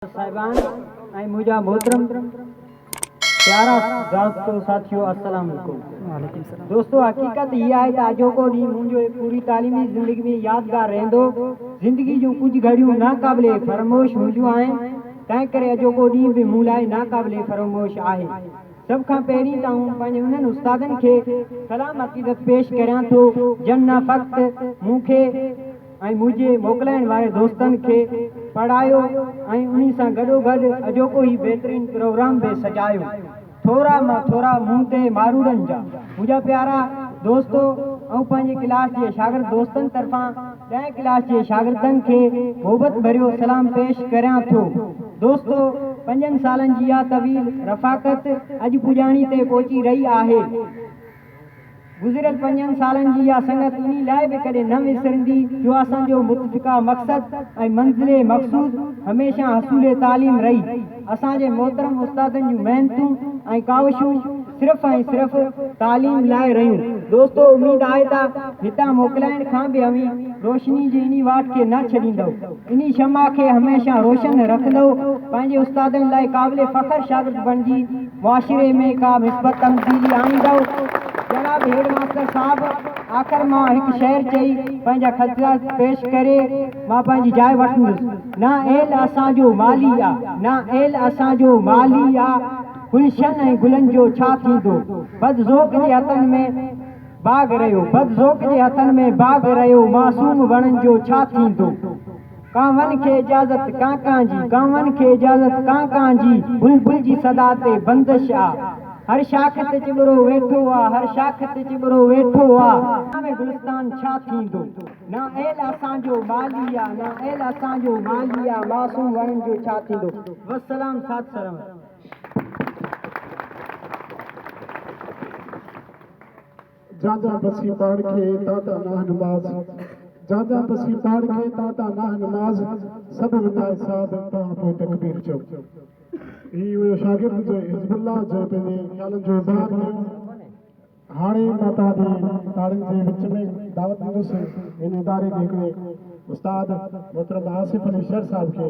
साहिबान ऐं मुंहिंजा मोहतरम प्यारा दोस्तों साथियों अस्सलाम वालेकुम। दोस्तों हकीकत ये आहे त अॼोको ॾींहुं मुंहिंजो पूरी तालीमी ज़िंदगी में यादगार रहंदो। ज़िंदगी जूं कुझु घड़ियूं नाक़ाबिले फरमोश हूंदियूं आहिनि, तंहिं करे अॼोको ॾींहुं बि मूं लाइ नाक़ाबिले फरमोश आहे। सभ खां पहिरीं त आउं पंहिंजे उन्हनि उस्तादनि खे सलाम अक़ीदत पेश करियां थो जन न फ़क़्ति मूंखे ऐं मुंहिंजे मोकिलाइण वारे दोस्तनि खे पढ़ायो ऐं उन्ही सां गॾोगॾु अॼोको ही बहितरीन प्रोग्राम बि सजायो। थोरा मां थोरा मुंह ते मारूड़नि जा मुंहिंजा प्यारा दोस्तो ऐं पंहिंजे क्लास जे शागिर्द दोस्तनि तरफ़ां 10 क्लास जे शागिर्दनि खे मोहबत भरियो सलाम पेश करियां थो। दोस्तो 5 सालनि जी इहा तवील रफ़ाक़त अॼु पुॼाणी ते पहुची रही आहे। गुज़िरियल 5 सालनि जी इहा संगत इन लाइ बि कॾहिं न विसरंदी जो असांजो मुतफ़िका मक़सद ऐं मंज़िल मक़सूद हमेशह हसूल तालीम रही। असांजे मोहतरम उस्तादनि जूं महिनतूं ऐं काविशूं सिर्फ़ ऐं सिर्फ़ तालीम लाइ रहियूं। दोस्तो उम्मीद आहे त हितां मोकिलाइण खां बि अवी रोशनी जी इन वाट खे न छॾींदव, इन शमा खे हमेशह रोशन रखंदव, पंहिंजे उस्तादनि लाइ क़ाबिल फ़ख्र शागिर्द बणिजी मुआशिरे में का मिस्बत तब्दीली आणींदव। जनाब हेड मास्टर साहब, आख़िर मां हिकु शेर चई पंहिंजा ख़तरात पेश करे मां पंहिंजी जाइ वठंदुसि। न एल असांजो माली आहे, न एल असांजो माली आहे, गुलशन ऐं गुलनि जो छा थींदो, बदज़ोक़ जे हथनि में बाग़ रहियो, बदज़ोक़ जे हथनि में बाग़ रहियो, मासूम वणनि जो छा थींदो। कांवनि खे इजाज़त कांकां जी, कांवनि खे इजाज़त कांकां जी, बुलबुल जी सदा ते बंदिश आहे। हर शाख ते चिबरो वेठो आहे, हर शाख ते चिबरो वेठो आहे, में गुलिस्तान छा थींदो। न एल असांजो माली आहे, न एल असांजो माली आहे, मासूम वणनि जो छा थींदो। वस्सलाम साथ सलाम। जाजा बसी पाड़ के ताता नाह नमाज, जाजा बसी पाड़ के ताता नाह नमाज, सब विदाए साध ता तो तकबीर चो। ई वो शागिर्द जो हिज़्बुल्लाह जो पे ख्यालन जो इज़हार कयो। हाणे माता दी ताड़न जे विच में दावत ॾींदुसि इन इदारे जे हिकिड़े उस्ताद मोहतरम आसिफ अली शर साहब खे।